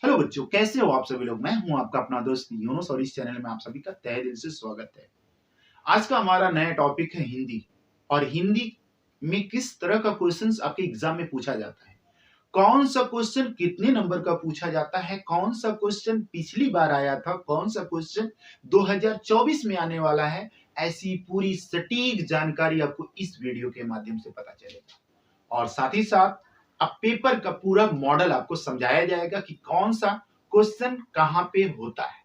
Hello बच्चों, कैसे हो आप सभी लोग। मैं हूं आपका अपना दोस्त यूनुस और इस चैनल में आप सभी का तहे दिल से स्वागत है। आज का हमारा नया टॉपिक है हिंदी। और हिंदी में किस तरह का क्वेश्चंस आपके एग्जाम में पूछा जाता है, कौन सा क्वेश्चन कितने नंबर का पूछा जाता है, कौन सा क्वेश्चन पिछली बार आया था, कौन सा क्वेश्चन 2024 में आने वाला है। ऐसी पूरी सटीक जानकारी आपको इस वीडियो के माध्यम से पता चलेगा। और साथ ही साथ अब पेपर का पूरा मॉडल आपको समझाया जाएगा कि कौन सा क्वेश्चन कहां पे होता है।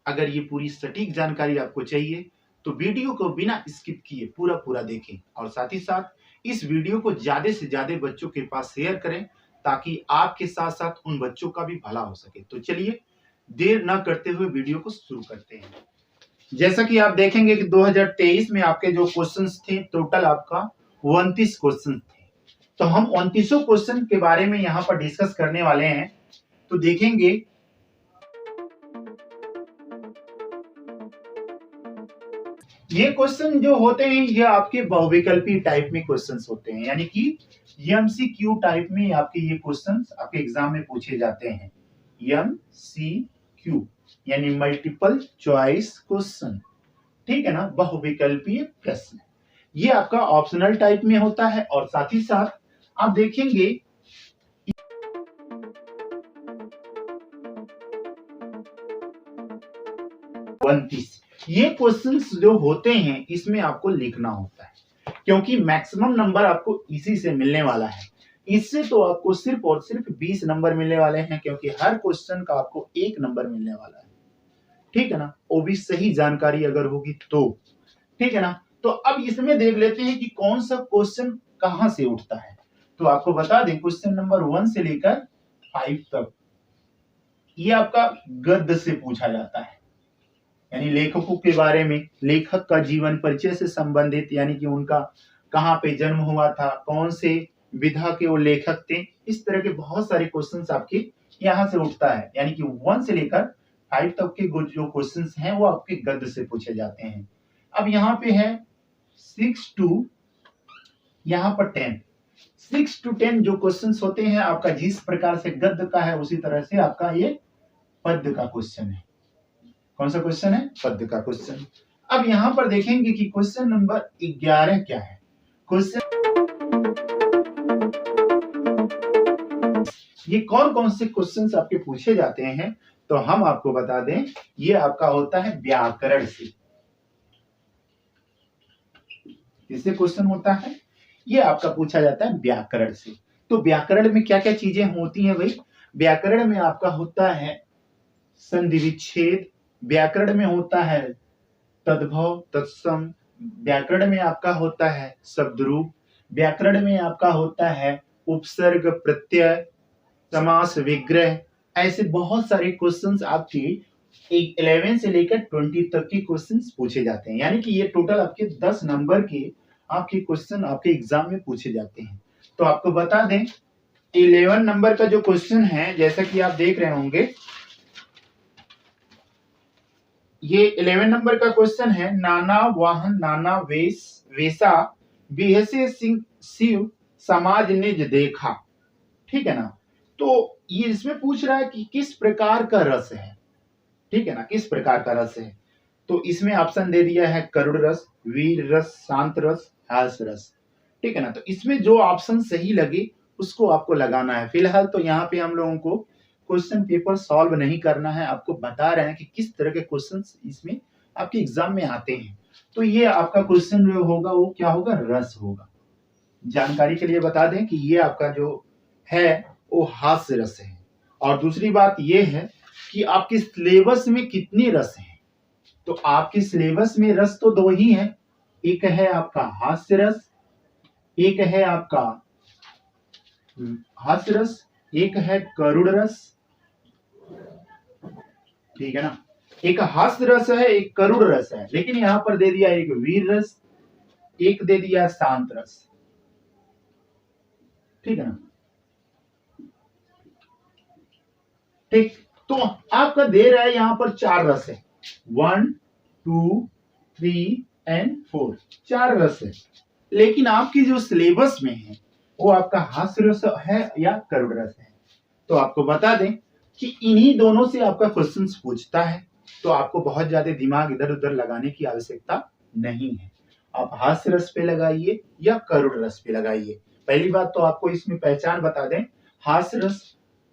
अगर ये पूरी सटीक जानकारी आपको चाहिए तो वीडियो को बिना स्किप किए पूरा पूरा देखें और साथ ही साथ इस वीडियो को ज्यादा से ज्यादा बच्चों के पास शेयर करें ताकि आपके साथ साथ उन बच्चों का भी भला हो सके। तो चलिए देर न करते हुए वीडियो को शुरू करते हैं। जैसा कि आप देखेंगे कि 2023 में आपके जो क्वेश्चंस थे, टोटल आपका 29 क्वेश्चन थे। तो हम 29 क्वेश्चन के बारे में यहाँ पर डिस्कस करने वाले हैं। तो देखेंगे ये क्वेश्चन जो होते हैं ये आपके बहुविकल्पी टाइप में क्वेश्चंस होते हैं, यानी कि एमसीक्यू टाइप में आपके ये क्वेश्चंस आपके एग्जाम में पूछे जाते हैं। एमसीक्यू यानी मल्टीपल चॉइस क्वेश्चन, ठीक है ना, बहुविकल्पीय प्रश्न। ये आपका ऑप्शनल टाइप में होता है और साथ ही साथ आप देखेंगे ये क्वेश्चंस जो होते हैं इसमें आपको लिखना होता है, क्योंकि मैक्सिमम नंबर आपको इसी से मिलने वाला है। इससे तो आपको सिर्फ और सिर्फ 20 नंबर मिलने वाले हैं, क्योंकि हर क्वेश्चन का आपको 1 नंबर मिलने वाला है, ठीक है ना, वो भी सही जानकारी अगर होगी तो, ठीक है ना। तो अब इसमें देख लेते हैं कि कौन सा क्वेश्चन कहां से उठता है। तो आपको बता दें क्वेश्चन नंबर 1 से लेकर 5 तक ये आपका गद्य से पूछा जाता है, यानी लेखकों के बारे में, लेखक का जीवन परिचय से संबंधित, यानी कि उनका कहां पे जन्म हुआ था, कौन से विधा के वो लेखक थे। इस तरह के बहुत सारे क्वेश्चंस आपके यहां से उठता है, यानी कि 1 से लेकर 5 तक के जो क्वेश्चंस हैं वो आपके गद्य से पूछे जाते हैं। अब यहाँ पे है 6 to यहाँ पर 10, 6 to 10 जो क्वेश्चंस होते हैं आपका जिस प्रकार से गद्य का है उसी तरह से आपका ये पद्य का क्वेश्चन है। कौन सा क्वेश्चन है? पद्य का क्वेश्चन। अब यहां पर देखेंगे कि क्वेश्चन नंबर 11 क्या है। क्वेश्चन ये कौन कौन से क्वेश्चंस आपके पूछे जाते हैं, तो हम आपको बता दें ये आपका होता है व्याकरण से। किससे क्वेश्चन होता है? ये आपका पूछा जाता है व्याकरण से। तो व्याकरण में क्या क्या चीजें होती हैं भाई? व्याकरण में आपका होता है संधि विच्छेद, व्याकरण में होता है तद्भव तत्सम, व्याकरण में आपका होता है शब्द रूप, व्याकरण में आपका होता है उपसर्ग प्रत्यय, समास विग्रह। ऐसे बहुत सारे क्वेश्चंस आपके 11 से लेकर 20 तक के क्वेश्चंस पूछे जाते हैं, यानी कि ये टोटल आपके 10 नंबर के आपके क्वेश्चन आपके एग्जाम में पूछे जाते हैं। तो आपको बता दें 11 नंबर का जो क्वेश्चन है, जैसा कि आप देख रहे होंगे, ये 11 नंबर का क्वेश्चन है, नाना वाहन नाना वेश वेशा बिहसे सिंह शिव समाज निज देखा, ठीक है ना। तो ये इसमें पूछ रहा है कि किस प्रकार का रस है, ठीक है ना, किस प्रकार का रस है। तो इसमें ऑप्शन दे दिया है करुण रस, वीर रस, शांत रस, हास्य रस, ठीक है ना। तो इसमें जो ऑप्शन सही लगे उसको आपको लगाना है। फिलहाल तो यहाँ पे हम लोगों को क्वेश्चन पेपर सॉल्व नहीं करना है, आपको बता रहे हैं कि किस तरह के क्वेश्चंस इसमें आपके एग्जाम में आते हैं। तो ये आपका क्वेश्चन जो होगा वो क्या होगा? रस होगा। जानकारी के लिए बता दें कि ये आपका जो है वो हास्य रस है। और दूसरी बात ये है कि आपके सिलेबस में कितने रस हैं। तो आपके सिलेबस में रस तो 2 ही हैं, एक है आपका हास्य रस, एक है आपका हास्य रस, एक है करुण रस, ठीक है ना। एक हास्य रस है, एक करुण रस है, लेकिन यहां पर दे दिया एक वीर रस, एक दे दिया शांत रस, ठीक है ना। ठीक, तो आपका दे रहा है यहां पर 4 रस है, 1 2 3 एंड 4, 4 रस है। लेकिन आपकी जो सिलेबस में है वो आपका हास्य रस है या करुण रस है। तो आपको बता दें कि इन्हीं दोनों से आपका क्वेश्चन पूछता है, तो आपको बहुत ज्यादा दिमाग इधर उधर लगाने की आवश्यकता नहीं है। आप हास्य रस पे लगाइए या करुण रस पे लगाइए। पहली बात तो आपको इसमें पहचान बता दें, हास्य रस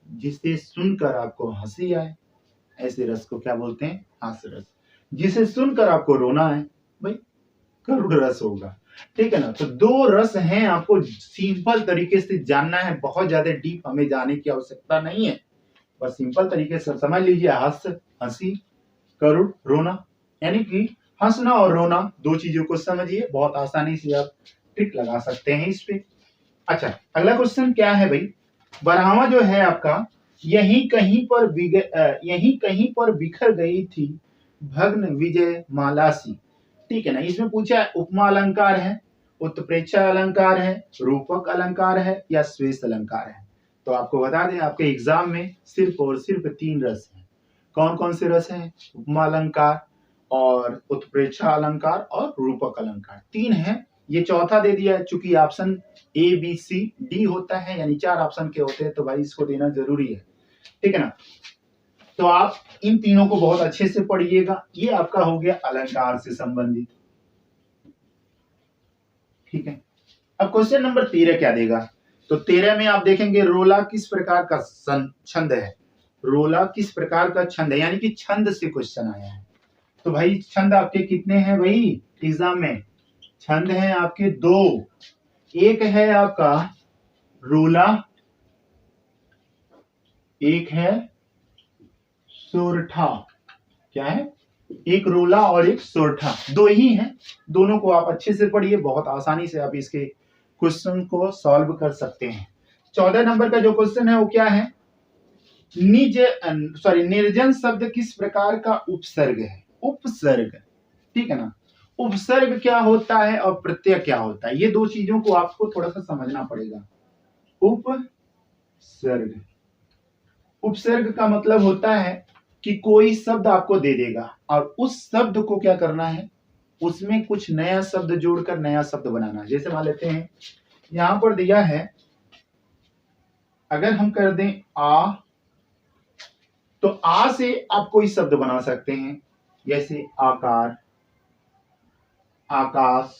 जिसे सुनकर आपको हंसी आए, ऐसे रस को क्या बोलते हैं? हास्य रस। जिसे सुनकर आपको रोना है, भाई करुण रस होगा। ठीक है ना। तो दो रस हैं, आपको सिंपल तरीके से जानना है, बहुत ज्यादा डीप हमें जाने की आवश्यकता नहीं है, बस सिंपल तरीके से समझ लीजिए। हास्य हंसी, करुण रोना, यानी कि हंसना और रोना दो चीजों को समझिए, बहुत आसानी से आप ट्रिक लगा सकते हैं इस पे। अच्छा, अगला क्वेश्चन क्या है भाई? बरहावा जो है आपका, यहीं कहीं पर बिखर गई थी भग्न विजय मालासी। ठीक है ना। इसमें पूछा है उपमा अलंकार है, उत्प्रेक्षा अलंकार है, रूपक अलंकार है या श्वेत अलंकार है। तो आपको बता दें, आपके एग्जाम में सिर्फ और सिर्फ 3 रस हैं। कौन कौन से रस हैं? उपमा अलंकार और उत्प्रेक्षा अलंकार और रूपक अलंकार, 3 हैं। ये चौथा दे दिया है, चूंकि option A B C D होता है, यानी 4 ऑप्शन के होते हैं, तो भाई इसको देना जरूरी है। ठीक है ना। तो आप इन तीनों को बहुत अच्छे से पढ़िएगा। ये आपका हो गया अलंकार से संबंधित। ठीक है। अब क्वेश्चन नंबर 13 क्या देगा? तो 13 में आप देखेंगे रोला किस प्रकार का छंद है। रोला किस प्रकार का छंद है, यानी कि छंद से क्वेश्चन आया है। तो भाई छंद आपके कितने हैं भाई एग्जाम में? छंद हैं आपके 2। एक है आपका रोला, एक है सोरठा। क्या है? एक रोला और एक सोरठा, 2 ही हैं। दोनों को आप अच्छे से पढ़िए, बहुत आसानी से आप इसके क्वेश्चन को सॉल्व कर सकते हैं। 14 नंबर का जो क्वेश्चन है वो क्या है? निर्जन शब्द किस प्रकार का उपसर्ग है? उपसर्ग। ठीक है ना। उपसर्ग क्या होता है और प्रत्यय क्या होता है, ये दो चीजों को आपको थोड़ा सा समझना पड़ेगा। उपसर्ग, उपसर्ग का मतलब होता है कि कोई शब्द आपको दे देगा और उस शब्द को क्या करना है, उसमें कुछ नया शब्द जोड़कर नया शब्द बनाना है। जैसे मान लेते हैं यहां पर दिया है, अगर हम कर दें आ, तो आ से आप कोई शब्द बना सकते हैं, जैसे आकार, आकाश,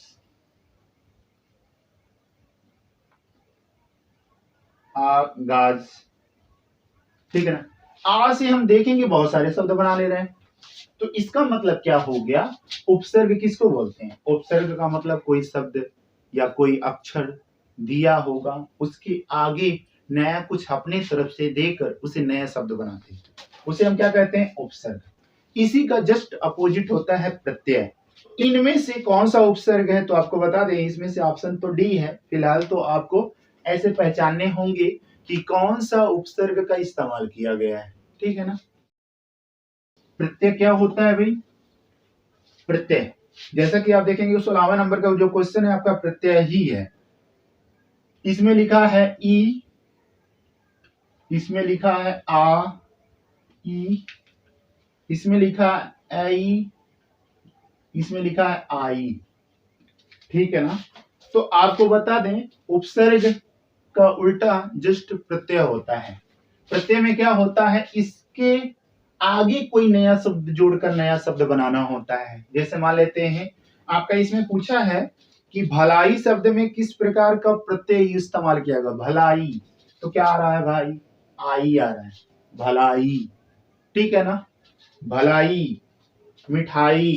आगाज। ठीक है ना। आ से हम देखेंगे बहुत सारे शब्द बना ले रहे हैं, तो इसका मतलब क्या हो गया? उपसर्ग किसको बोलते हैं? उपसर्ग का मतलब कोई शब्द या कोई अक्षर दिया होगा, उसके आगे नया कुछ अपने तरफ से देकर उसे नया शब्द बनाते हैं, उसे हम क्या कहते हैं? उपसर्ग। इसी का जस्ट अपोजिट होता है प्रत्यय। इनमें से कौन सा उपसर्ग है? तो आपको बता दें, इसमें से ऑप्शन तो डी है फिलहाल, तो आपको ऐसे पहचानने होंगे कि कौन सा उपसर्ग का इस्तेमाल किया गया है। ठीक है ना। प्रत्यय क्या होता है भाई? प्रत्यय, जैसा कि आप देखेंगे 16वां नंबर का जो क्वेश्चन है आपका प्रत्यय ही है। इसमें लिखा है ई, इसमें लिखा है आ, ई, इसमें लिखा है आई, इसमें लिखा है आई। ठीक है ना। तो आपको बता दें, उपसर्ग का उल्टा जस्ट प्रत्यय होता है। प्रत्यय में क्या होता है? इसके आगे कोई नया शब्द जोड़कर नया शब्द बनाना होता है। जैसे मान लेते हैं आपका इसमें पूछा है कि भलाई शब्द में किस प्रकार का प्रत्यय इस्तेमाल किया गया? भलाई, तो क्या आ रहा है भाई? आई आ रहा है, भलाई। ठीक है ना। भलाई, मिठाई,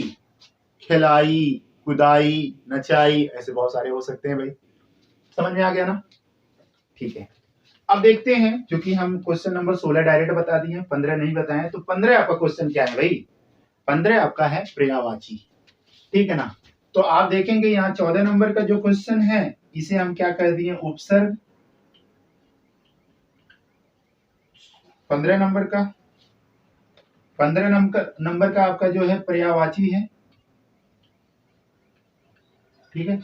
खिलाई, कुदाई, नचाई, ऐसे बहुत सारे हो सकते हैं भाई। समझ में आ गया ना? ठीक है। अब देखते हैं, क्योंकि हम क्वेश्चन नंबर 16 डायरेक्ट बता दिए, 15 नहीं बताए, तो 15 आपका क्वेश्चन क्या है भाई? 15 आपका है पर्यायवाची। ठीक है ना। तो आप देखेंगे यहाँ 14 नंबर का जो क्वेश्चन है, इसे हम क्या कर दिए? उपसर्ग। 15 नंबर का आपका जो है पर्यायवाची है। ठीक है।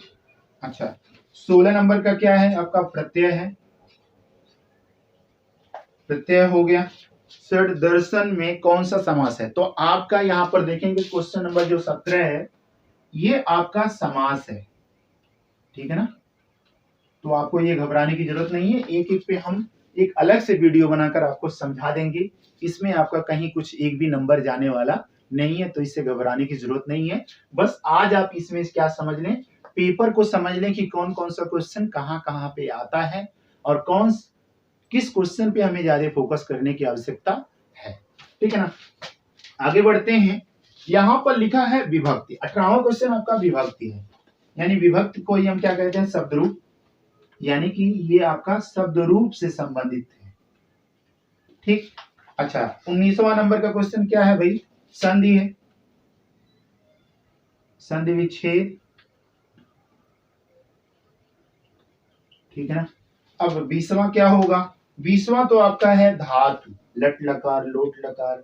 अच्छा, 16 नंबर का क्या है आपका? प्रत्यय है, प्रत्यय हो गया। षड दर्शन में कौन सा समास है? तो आपका यहाँ पर देखेंगे क्वेश्चन नंबर जो 17 है, ये आपका समास है। ठीक है ना। तो आपको ये घबराने की जरूरत नहीं है, एक एक पे हम एक अलग से वीडियो बनाकर आपको समझा देंगे। इसमें आपका कहीं कुछ एक भी नंबर जाने वाला नहीं है, तो इससे घबराने की जरूरत नहीं है। बस आज आप इसमें क्या समझ लें, पेपर को समझ लें कि कौन कौन सा क्वेश्चन कहाँ कहाँ पे आता है और किस क्वेश्चन पे हमें ज्यादा फोकस करने की आवश्यकता है। ठीक है ना, आगे बढ़ते हैं। यहाँ पर लिखा है विभक्ति। 18वां क्वेश्चन आपका विभक्ति है, यानी विभक्ति को ही हम क्या कहते हैं, शब्द रूप, यानी कि ये आपका शब्द रूप से संबंधित है। ठीक, अच्छा 19वां नंबर का क्वेश्चन क्या है भाई, संधि है, संधि विच्छेद। ठीक है ना, अब 20वां क्या होगा, 20वां तो आपका है धातु, लट लकार लोट लकार,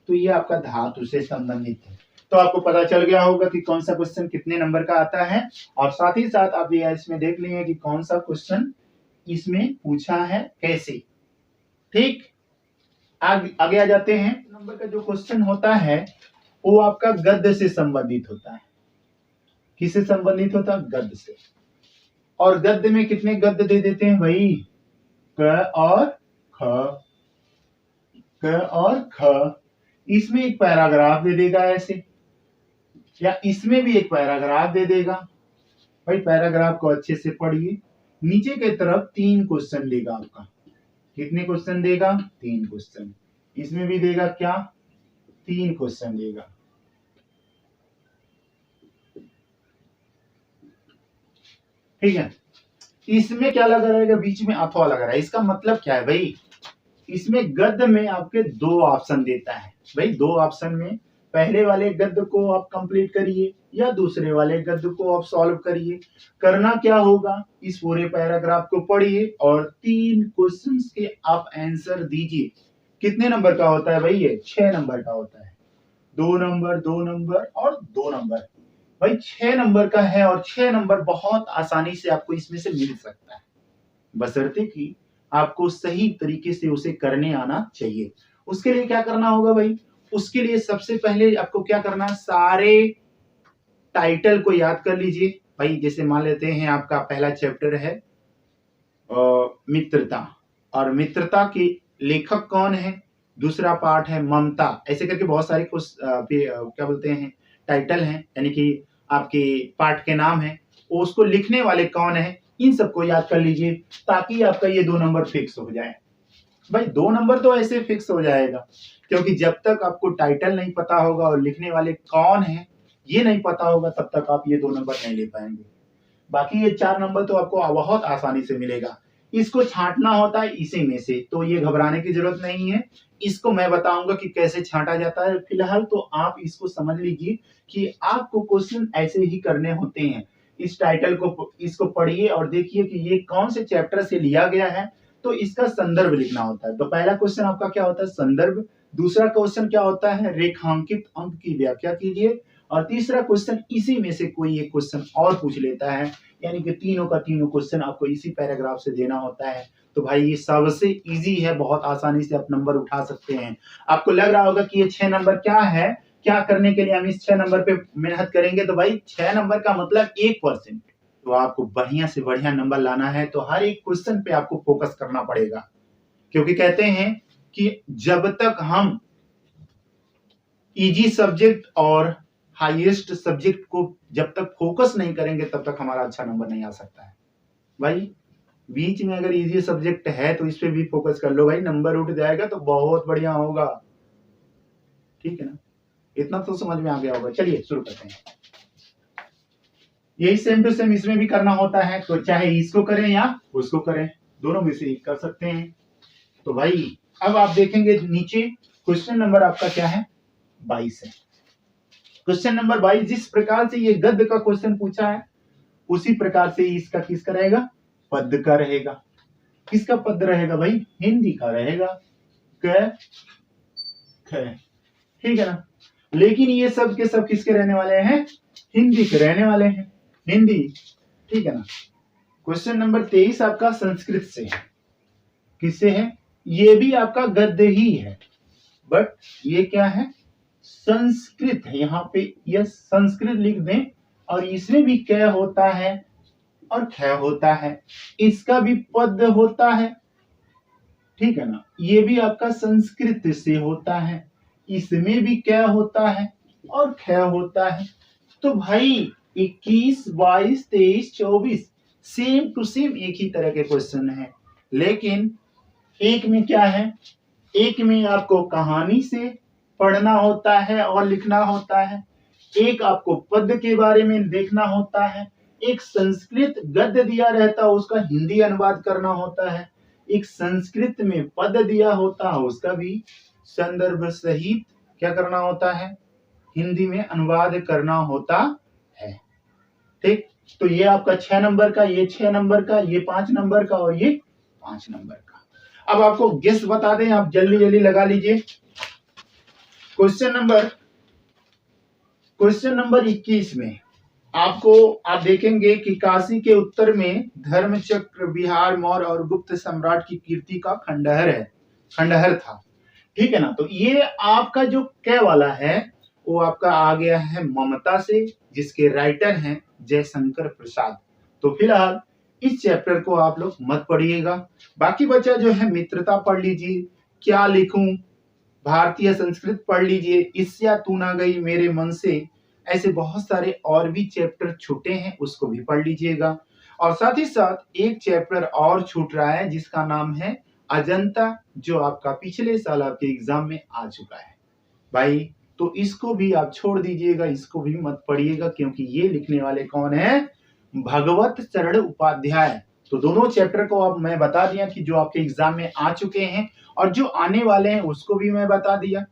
तो ये आपका धातु से संबंधित है। तो आपको पता चल गया होगा कि कौन सा क्वेश्चन कितने नंबर का आता है, और साथ ही साथ आप ये इसमें देख लिए कि कौन सा क्वेश्चन इसमें पूछा है कैसे। ठीक, आगे आ जाते हैं। नंबर का जो क्वेश्चन होता है वो आपका गद्य से संबंधित होता है। किससे संबंधित होता है, गद्य से। और गद्य में कितने गद्य दे देते हैं भाई, क और ख, क और ख। इसमें एक पैराग्राफ दे देगा ऐसे, या इसमें भी एक पैराग्राफ दे देगा। भाई पैराग्राफ को अच्छे से पढ़िए, नीचे की तरफ 3 क्वेश्चन देगा आपका। कितने क्वेश्चन देगा, 3 क्वेश्चन। इसमें भी देगा क्या, 3 क्वेश्चन देगा। ठीक है, इसमें क्या लगा रहेगा, बीच में अथवा लगा रहा है। इसका मतलब क्या है भाई, इसमें गद्य में आपके 2 ऑप्शन देता है। भाई 2 ऑप्शन में पहले वाले गद्य को आप कंप्लीट करिए या दूसरे वाले गद्य को आप सॉल्व करिए। करना क्या होगा, इस पूरे पैराग्राफ को पढ़िए और 3 क्वेश्चंस के आप आंसर दीजिए। कितने नंबर का होता है भाई, ये 6 नंबर का होता है। 2 नंबर 2 नंबर और 2 नंबर, भाई 6 नंबर का है। और 6 नंबर बहुत आसानी से आपको इसमें से मिल सकता है, बशर्ते कि आपको सही तरीके से उसे करने आना चाहिए। उसके लिए क्या करना होगा भाई, उसके लिए सबसे पहले आपको क्या करना, सारे टाइटल को याद कर लीजिए। भाई जैसे मान लेते हैं आपका पहला चैप्टर है मित्रता, और मित्रता के लेखक कौन है, दूसरा पार्ट है ममता। ऐसे करके बहुत सारे क्या बोलते हैं टाइटल हैं, यानी कि आपके पार्ट के नाम है। उसको लिखने वाले कौन है, इन सबको याद कर लीजिए, ताकि आपका ये 2 नंबर फिक्स हो जाए। भाई 2 नंबर तो ऐसे फिक्स हो जाएगा, क्योंकि जब तक आपको टाइटल नहीं पता होगा और लिखने वाले कौन है ये नहीं पता होगा, तब तक आप ये 2 नंबर नहीं ले पाएंगे। बाकी ये 4 नंबर तो आपको बहुत आसानी से मिलेगा। इसको छांटना होता है इसी में से, तो ये घबराने की जरूरत नहीं है। इसको मैं बताऊंगा कि कैसे छांटा जाता है। फिलहाल तो आप इसको समझ लीजिए कि आपको क्वेश्चन ऐसे ही करने होते हैं। इस टाइटल को, इसको पढ़िए और देखिए कि ये कौन से चैप्टर से लिया गया है, तो इसका संदर्भ लिखना होता है। तो पहला क्वेश्चन आपका क्या होता है, संदर्भ। दूसरा क्वेश्चन क्या होता है, रेखांकित अंक की व्याख्या कीजिए। और तीसरा क्वेश्चन इसी में से कोई एक क्वेश्चन और पूछ लेता है, यानी कि तीनों का तीनों क्वेश्चन आपको इसी पैराग्राफ से देना होता है। तो भाई ये सबसे इजी है, बहुत आसानी से आप नंबर उठा सकते हैं। आपको लग रहा होगा कि ये 6 नंबर क्या है, क्या करने के लिए हम इस 6 नंबर पे मेहनत करेंगे। तो भाई 6 नंबर का मतलब 1%। तो आपको बढ़िया से बढ़िया नंबर लाना है तो हर एक क्वेश्चन पे आपको फोकस करना पड़ेगा, क्योंकि कहते हैं कि जब तक हम इजी सब्जेक्ट और हाईएस्ट सब्जेक्ट को जब तक फोकस नहीं करेंगे तब तक हमारा अच्छा नंबर नहीं आ सकता है। भाई बीच में अगर इजी सब्जेक्ट है तो इस पे भी फोकस कर लो भाई, नंबर उठ जाएगा तो बहुत बढ़िया होगा। ठीक है ना, इतना तो समझ में आ गया होगा। चलिए शुरू करते हैं। यही सेम टू सेम इसमें भी करना होता है, तो चाहे इसको करें या उसको करें, दोनों में से कर सकते हैं। तो भाई अब आप देखेंगे नीचे क्वेश्चन नंबर आपका क्या है, 22 है। क्वेश्चन नंबर 22 जिस प्रकार से ये गद्य का क्वेश्चन पूछा है उसी प्रकार से इसका किसका रहेगा, पद्य का रहेगा। किसका पद्य रहेगा भाई, हिंदी का रहेगा, क ख। ठीक है ना, लेकिन ये सब के सब किसके रहने वाले हैं, हिंदी के रहने वाले हैं, हिंदी। ठीक है ना। क्वेश्चन नंबर 23 आपका संस्कृत से है। किससे है, ये भी आपका गद्य ही है, बट ये क्या है, संस्कृत है। यहाँ पे यह संस्कृत लिख दें, और इसमें भी क होता है और ख होता है। इसका भी पद होता है, ठीक है ना। ये भी आपका संस्कृत से होता है, इसमें भी क्या होता है और ख होता है। तो भाई 21, 22, 23, 24 सेम टू सेम एक ही तरह के क्वेश्चन है, लेकिन एक में क्या है, एक में आपको कहानी से पढ़ना होता है और लिखना होता है, एक आपको पद के बारे में देखना होता है, एक संस्कृत गद्य दिया रहता है उसका हिंदी अनुवाद करना होता है, एक संस्कृत में पद दिया होता है उसका भी संदर्भ सहित क्या करना होता है, हिंदी में अनुवाद करना होता है। ठीक, तो ये आपका 6 नंबर का, ये 6 नंबर का, ये 5 नंबर का और ये 5 नंबर का। अब आपको गेस बता दें, आप जल्दी जल्दी लगा लीजिए। क्वेश्चन नंबर 21 में आपको आप देखेंगे कि काशी के उत्तर में धर्मचक्र, बिहार, मौर्य और गुप्त सम्राट की कीर्ति का खंडहर था। ठीक है ना। तो ये आपका जो कै वाला है वो आपका आ गया है ममता से, जिसके राइटर हैं जयशंकर प्रसाद। तो फिलहाल इस चैप्टर को आप लोग मत पढ़िएगा, बाकी बचा जो है मित्रता पढ़ लीजिए, क्या लिखूं, भारतीय संस्कृत पढ़ लीजिए, इससे तू ना गई मेरे मन से, ऐसे बहुत सारे और भी चैप्टर छूटे हैं उसको भी पढ़ लीजिएगा। और साथ ही साथ एक चैप्टर और छूट रहा है जिसका नाम है अजंता, जो आपका पिछले साल आपके एग्जाम में आ चुका है भाई। तो इसको भी आप छोड़ दीजिएगा, इसको भी मत पढ़िएगा, क्योंकि ये लिखने वाले कौन है, भगवत चरण उपाध्याय। तो दोनों चैप्टर को अब मैं बता दिया कि जो आपके एग्जाम में आ चुके हैं और जो आने वाले हैं उसको भी मैं बता दिया।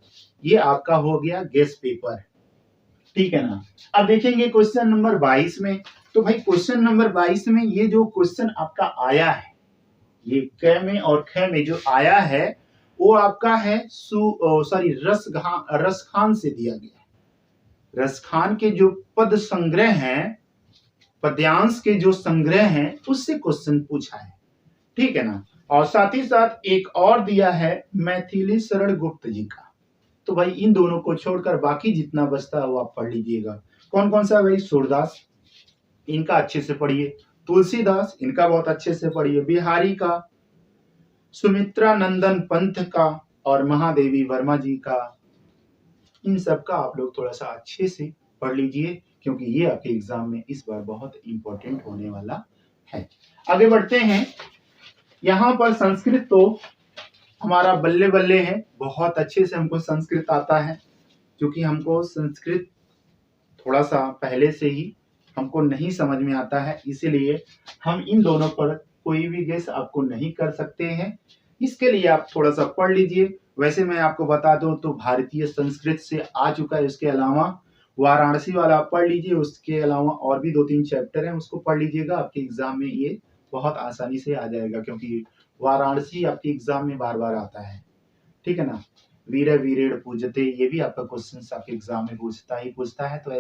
ये आपका हो गया गेस पेपर, ठीक है ना। अब देखेंगे क्वेश्चन नंबर 22 में। तो भाई क्वेश्चन नंबर 22 में ये जो क्वेश्चन आपका आया है, ये क में और ख में जो आया है वो आपका है रसखान से दिया गया है। रसखान के जो पद संग्रह हैं, पद्यांश के जो संग्रह हैं, उससे क्वेश्चन पूछा है, ठीक है ना। और साथ ही साथ एक और दिया है मैथिली शरण गुप्त जी का। तो भाई इन दोनों को छोड़कर बाकी जितना बचता है वो आप पढ़ लीजिएगा। कौन कौन सा भाई, सूरदास, इनका अच्छे से पढ़िए, तुलसीदास, इनका बहुत अच्छे से पढ़िए, बिहारी का, सुमित्रा नंदन पंत का और महादेवी वर्मा जी का, इन सब का आप लोग थोड़ा सा अच्छे से पढ़ लीजिए, क्योंकि ये आपके एग्जाम में इस बार बहुत इंपॉर्टेंट होने वाला है। आगे बढ़ते हैं। यहाँ पर संस्कृत तो हमारा बल्ले बल्ले है, बहुत अच्छे से हमको संस्कृत आता है, क्योंकि हमको संस्कृत थोड़ा सा पहले से ही हमको नहीं समझ में आता है, इसीलिए हम इन दोनों पर कोई भी गेस आपको नहीं कर सकते हैं। इसके लिए आप थोड़ा सा पढ़ लीजिए। वैसे मैं आपको बता दूं तो भारतीय संस्कृत से आ चुका है, इसके अलावा वाराणसी वाला आप पढ़ लीजिए, उसके अलावा और भी 2-3 चैप्टर हैं, उसको पढ़ लीजिएगा। आपके एग्जाम में ये बहुत आसानी से आ जाएगा, क्योंकि वाराणसी आपके एग्जाम में बार बार आता है, ठीक है ना। वीर वीरेण पूजते, ये भी आपका क्वेश्चन आपके एग्जाम में पूछता है। तो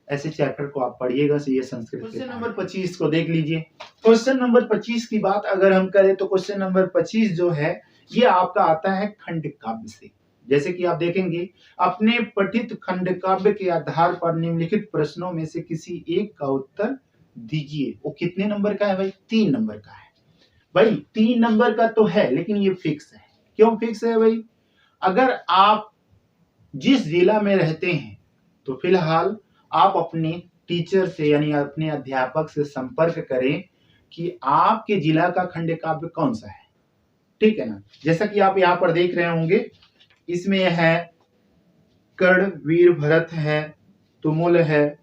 ऐसे चैप्टर को आप पढ़िएगा। ये संस्कृत। क्वेश्चन नंबर 25 को देख लीजिए। क्वेश्चन नंबर 25 की बात अगर हम करें तो क्वेश्चन नंबर 25 जो है ये आपका आता है खंड काव्य से। जैसे कि आप देखेंगे, अपने पठित खंड काव्य के आधार पर निम्नलिखित प्रश्नों में से किसी एक का उत्तर दीजिए। वो कितने नंबर का है भाई, 3 नंबर का है। भाई 3 नंबर का तो है, लेकिन ये फिक्स है। क्यों फिक्स है भाई, अगर आप जिस जिला में रहते हैं तो फिलहाल आप अपने टीचर से यानी अपने अध्यापक से संपर्क करें कि आपके जिला का खंड काव्य कौन सा है, ठीक है ना। जैसा कि आप यहाँ पर देख रहे होंगे, इसमें है कर्ण, वीर भरत है, तुमुल है,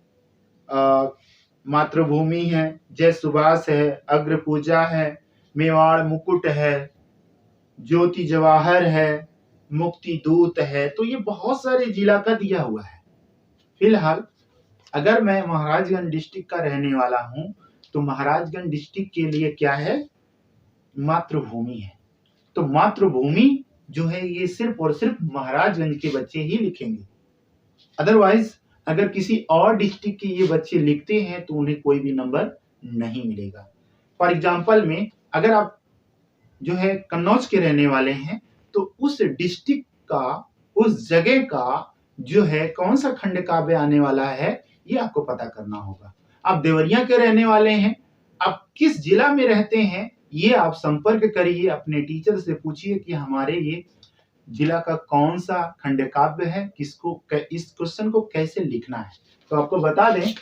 मातृभूमि है, जय सुभाष है, अग्र पूजा है, मेवाड़ मुकुट है, ज्योति जवाहर है, मुक्ति दूत है। तो ये बहुत सारे जिला का दिया हुआ है। फिलहाल अगर मैं महाराजगंज डिस्ट्रिक्ट का रहने वाला हूं तो महाराजगंज डिस्ट्रिक्ट के लिए क्या है, मातृभूमि है। तो मातृभूमि जो है ये सिर्फ और सिर्फ महाराजगंज के बच्चे ही लिखेंगे। अदरवाइज अगर किसी और डिस्ट्रिक्ट के ये बच्चे लिखते हैं तो उन्हें कोई भी नंबर नहीं मिलेगा। फॉर एग्जाम्पल में अगर आप जो है कन्नौज के रहने वाले हैं तो उस डिस्ट्रिक्ट का, उस जगह का जो है कौन सा खंड काव्य आने वाला है ये आपको पता करना होगा। आप देवरिया के रहने वाले हैं, आप किस जिला में रहते हैं ये आप संपर्क करिए, अपने टीचर से पूछिए कि हमारे ये जिला का कौन सा खंड काव्य है, इस क्वेश्चन को कैसे लिखना है। तो आपको बता दें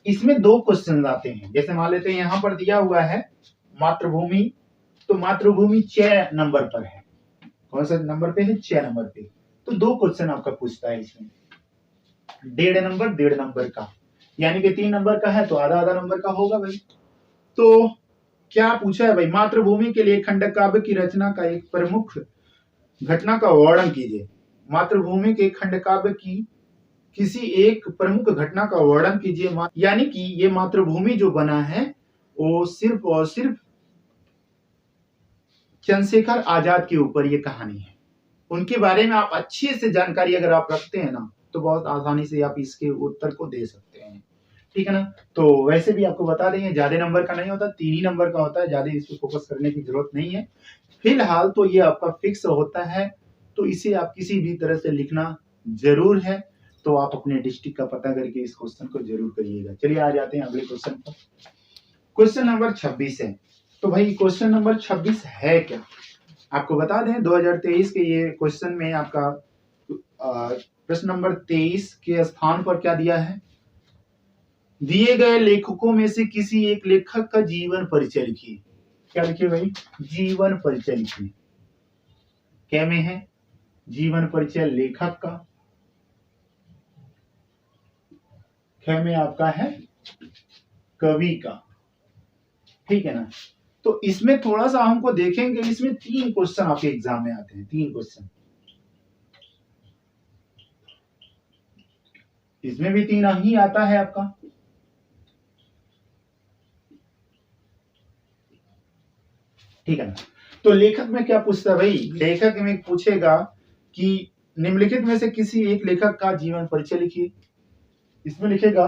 इसमें 2 क्वेश्चन आते हैं। जैसे मान लेते हैं यहाँ पर दिया हुआ है मातृभूमि, तो मातृभूमि 6 नंबर पर है। कौन सा नंबर पे है? 6 नंबर पे। तो 2 क्वेश्चन आपका पूछता है इसमें, 1.5 नंबर का, यानी कि 3 नंबर का है तो आधा नंबर का होगा भाई। तो क्या पूछा है भाई? मातृभूमि के लिए खंड काव्य की रचना का एक प्रमुख घटना का वर्णन कीजिए। मातृभूमि के खंड काव्य की किसी एक प्रमुख घटना का वर्णन कीजिए। यानी कि ये मातृभूमि जो बना है वो सिर्फ और सिर्फ चंद्रशेखर आजाद के ऊपर ये कहानी है। उनके बारे में आप अच्छे से जानकारी अगर आप रखते हैं ना तो बहुत आसानी से आप इसके उत्तर को दे सकते हैं, ठीक है ना। तो वैसे भी आपको बता देंगे ज्यादा नंबर का नहीं होता, 3 ही नंबर का होता है, ज्यादा इस पर फोकस करने की जरूरत नहीं है फिलहाल। तो ये आपका फिक्स होता है, तो इसे आप किसी भी तरह से लिखना जरूर है। तो आप अपने डिस्ट्रिक्ट का पता करके इस क्वेश्चन को जरूर करिएगा। चलिए आ जाते हैं अगले क्वेश्चन पर। क्वेश्चन नंबर 26 है। तो भाई क्वेश्चन नंबर 26 है क्या? आपको बता दें 2023 के ये क्वेश्चन में आपका प्रश्न नंबर 23 के स्थान पर क्या दिया है? दिए गए लेखकों में से किसी एक लेखक का जीवन परिचय लिखिए। क्या लिखिए भाई? जीवन परिचय लिखिए। क्या में है? जीवन परिचय लेखक का। क्या में आपका है? कवि का, ठीक है ना। तो इसमें थोड़ा सा हमको देखेंगे, इसमें 3 क्वेश्चन आपके एग्जाम में आते हैं, 3 क्वेश्चन। इसमें भी 3 ही आता है आपका। ठीक है ना। तो लेखक में क्या पूछता है भाई? लेखक में पूछेगा कि निम्नलिखित में से किसी एक लेखक का जीवन परिचय लिखिए। इसमें लिखेगा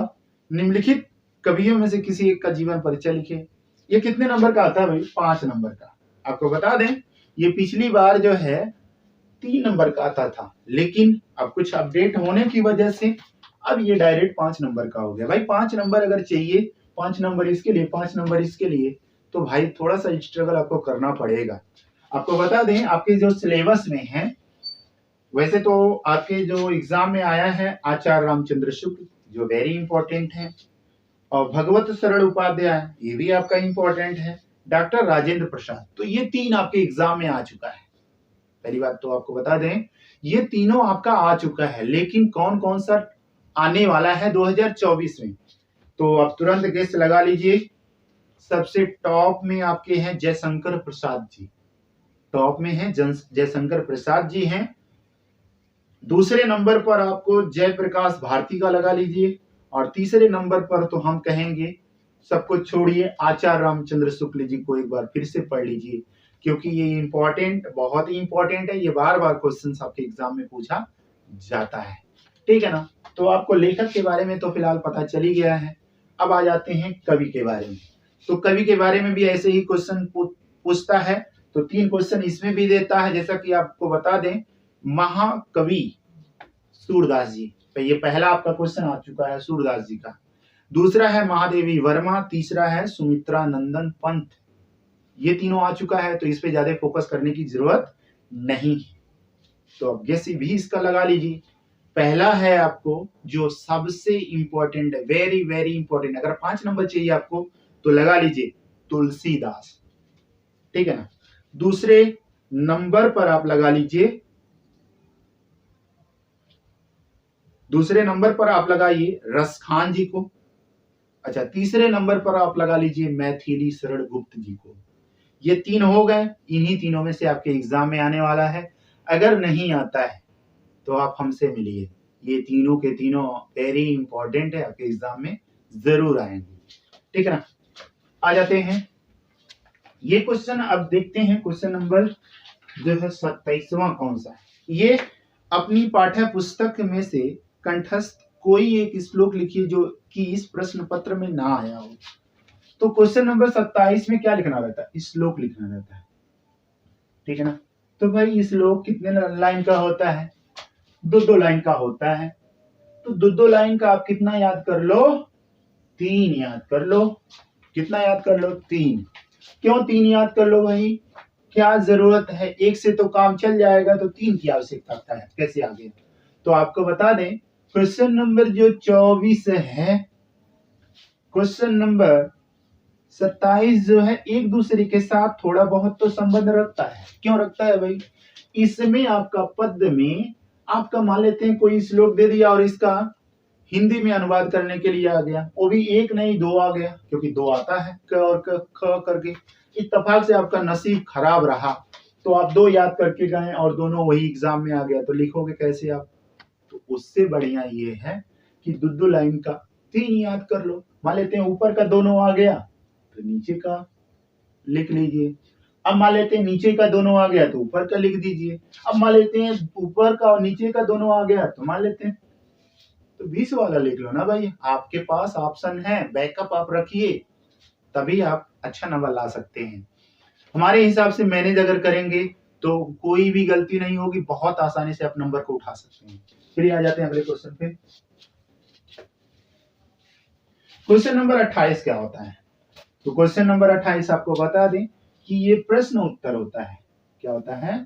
निम्नलिखित कवियों में से किसी एक का जीवन परिचय लिखिए। ये कितने नंबर का आता है भाई? 5 नंबर का। आपको बता दें ये पिछली बार जो है 3 नंबर का आता था, लेकिन अब कुछ अपडेट होने की वजह से अब ये डायरेक्ट 5 नंबर का हो गया। भाई 5 नंबर अगर चाहिए, 5 नंबर इसके लिए, 5 नंबर इसके लिए, तो भाई थोड़ा सा स्ट्रगल आपको करना पड़ेगा। आपको बता दें आपके जो सिलेबस में है, वैसे तो आपके जो एग्जाम में आया है आचार्य रामचंद्र शुक्ल, जो वेरी इंपॉर्टेंट है, और भगवत शरण उपाध्याय, ये भी आपका इंपॉर्टेंट है, डॉक्टर राजेंद्र प्रसाद। तो ये 3 आपके एग्जाम में आ चुका है। पहली बात तो आपको बता दें ये तीनों आपका आ चुका है, लेकिन कौन कौन सा आने वाला है 2024 में? तो आप तुरंत गेस लगा लीजिए। सबसे टॉप में आपके हैं जयशंकर प्रसाद जी, टॉप में है जयशंकर प्रसाद जी हैं। दूसरे नंबर पर आपको जयप्रकाश भारती का लगा लीजिए, और तीसरे नंबर पर तो हम कहेंगे सब कुछ छोड़िए, आचार्य रामचंद्र शुक्ल जी को एक बार फिर से पढ़ लीजिए, क्योंकि ये इंपॉर्टेंट, बहुत ही इंपॉर्टेंट है। ये बार बार क्वेश्चन आपके एग्जाम में पूछा जाता है, ठीक है ना। तो आपको लेखक के बारे में तो फिलहाल पता चल ही गया है। अब आ जाते हैं कवि के बारे में। तो कवि के बारे में भी ऐसे ही क्वेश्चन पूछता है। तो 3 क्वेश्चन इसमें भी देता है। जैसा कि आपको बता दें महाकवि सूरदास जी, तो ये पहला आपका क्वेश्चन आ चुका है सूरदास जी का। दूसरा है महादेवी वर्मा, तीसरा है सुमित्रा नंदन पंत। ये तीनों आ चुका है, तो इस पे ज्यादा फोकस करने की जरूरत नहीं। तो अब गेस भी इसका लगा लीजिए। पहला है आपको जो सबसे इंपॉर्टेंट है, वेरी वेरी इंपॉर्टेंट, अगर 5 नंबर चाहिए आपको तो लगा लीजिए तुलसीदास, ठीक है ना। दूसरे नंबर पर आप लगा लीजिए, दूसरे नंबर पर आप लगाइए रसखान जी को। अच्छा, तीसरे नंबर पर आप लगा लीजिए मैथिली शरण गुप्त जी को। ये 3 हो गए, इन्हीं तीनों में से आपके एग्जाम में आने वाला है। अगर नहीं आता है तो आप हमसे मिलिए, ये तीनों के तीनों वेरी इंपॉर्टेंट है, आपके एग्जाम में जरूर आएंगे, ठीक है ना। आ जाते हैं ये क्वेश्चन, अब देखते हैं क्वेश्चन नंबर जो है 27वां कौन सा है। ये अपनी पाठ्य पुस्तक में से कंठस्थ कोई एक श्लोक लिखिए जो कि इस प्रश्न पत्र में ना आया हो। तो क्वेश्चन नंबर 27 में क्या लिखना रहता है? श्लोक लिखना रहता है, ठीक है ना। तो भाई श्लोक कितने लाइन का होता है? 2 लाइन का होता है। तो 2 लाइन का आप कितना याद कर लो? 3 याद कर लो। कितना याद कर लो? 3। क्यों 3 याद कर लो भाई, क्या जरूरत है, 1 से तो काम चल जाएगा, तो 3 की आवश्यकता है। कैसे आ गया? तो आपको बता दें क्वेश्चन नंबर जो 24 है, क्वेश्चन नंबर 27 जो है एक दूसरे के साथ थोड़ा बहुत तो संबंध रखता है। क्यों रखता है भाई? इसमें आपका पद में आपका मान लेते हैं कोई श्लोक दे दिया और इसका हिंदी में अनुवाद करने के लिए आ गया, वो भी एक नहीं 2 आ गया, क्योंकि 2 आता है क और ख करके। इत्तेफाक से आपका नसीब खराब रहा तो आप 2 याद करके गए और दोनों वही एग्जाम में आ गया, तो लिखोगे कैसे आप? तो उससे बढ़िया ये है कि दो लाइन का 3 याद कर लो। मान लेते हैं ऊपर का दोनों आ गया तो नीचे का लिख लीजिए। अब मान लेते हैं नीचे का दोनों आ गया तो ऊपर का लिख दीजिए। अब मान लेते हैं ऊपर का और नीचे का दोनों आ गया तो मान लेते हैं तो 20 वाला लिख लो ना भाई। आपके पास ऑप्शन है, बैकअप आप रखिए, तभी आप अच्छा नंबर ला सकते हैं। हमारे हिसाब से मैनेज अगर करेंगे तो कोई भी गलती नहीं होगी, बहुत आसानी से आप नंबर को उठा सकते हैं। फिर आ जाते हैं अगले क्वेश्चन पे। क्वेश्चन नंबर 28 क्या होता है? तो क्वेश्चन नंबर 28 आपको बता दें कि ये प्रश्न उत्तर होता है। क्या होता है?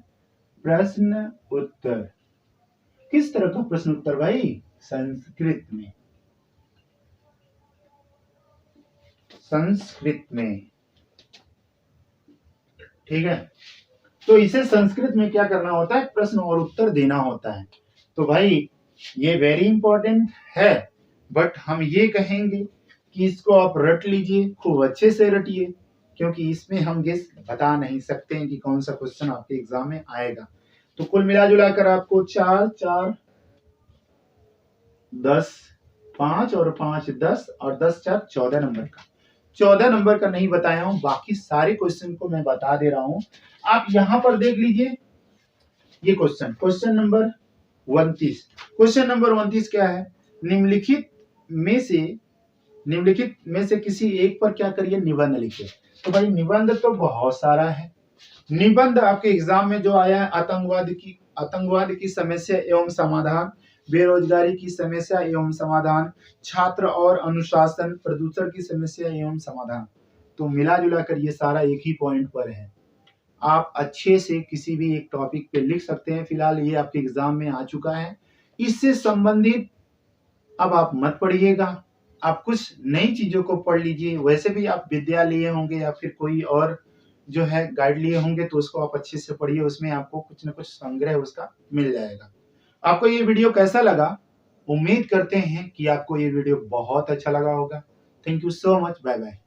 प्रश्न उत्तर। किस तरह का प्रश्न उत्तर भाई? संस्कृत में। संस्कृत में, ठीक है। तो इसे संस्कृत में क्या करना होता है? प्रश्न और उत्तर देना होता है। तो भाई ये वेरी इंपॉर्टेंट है, बट हम ये कहेंगे कि इसको आप रट लीजिए, खूब अच्छे से रटिए, क्योंकि इसमें हम गेस बता नहीं सकते हैं कि कौन सा क्वेश्चन आपके एग्जाम में आएगा। तो कुल मिला जुला कर आपको 4 4 10 5 और 5 10 और 10 4 14 नंबर का, 14 नंबर का नहीं बताया हूं, बाकी सारे क्वेश्चन को मैं बता दे रहा हूं। आप यहां पर देख लीजिए ये क्वेश्चन नंबर 29। क्वेश्चन नंबर 29 क्या है? निम्नलिखित में से किसी एक पर क्या करिए? निबंध लिखिए। तो भाई निबंध तो बहुत सारा है। निबंध आपके एग्जाम में जो आया है, आतंकवाद की समस्या एवं समाधान, बेरोजगारी की समस्या एवं समाधान, छात्र और अनुशासन, प्रदूषण की समस्या एवं समाधान। तो मिला जुला कर ये सारा एक ही पॉइंट पर है। आप अच्छे से किसी भी एक टॉपिक पे लिख सकते हैं। फिलहाल ये आपके एग्जाम में आ चुका है। इससे संबंधित अब आप मत पढ़िएगा, आप कुछ नई चीजों को पढ़ लीजिए। वैसे भी आप विद्या लिए होंगे या फिर कोई और जो है गाइड लिए होंगे, तो उसको आप अच्छे से पढ़िए, उसमें आपको कुछ न कुछ संग्रह उसका मिल जाएगा। आपको ये वीडियो कैसा लगा? उम्मीद करते हैं कि आपको ये वीडियो बहुत अच्छा लगा होगा। Thank you so much, bye bye.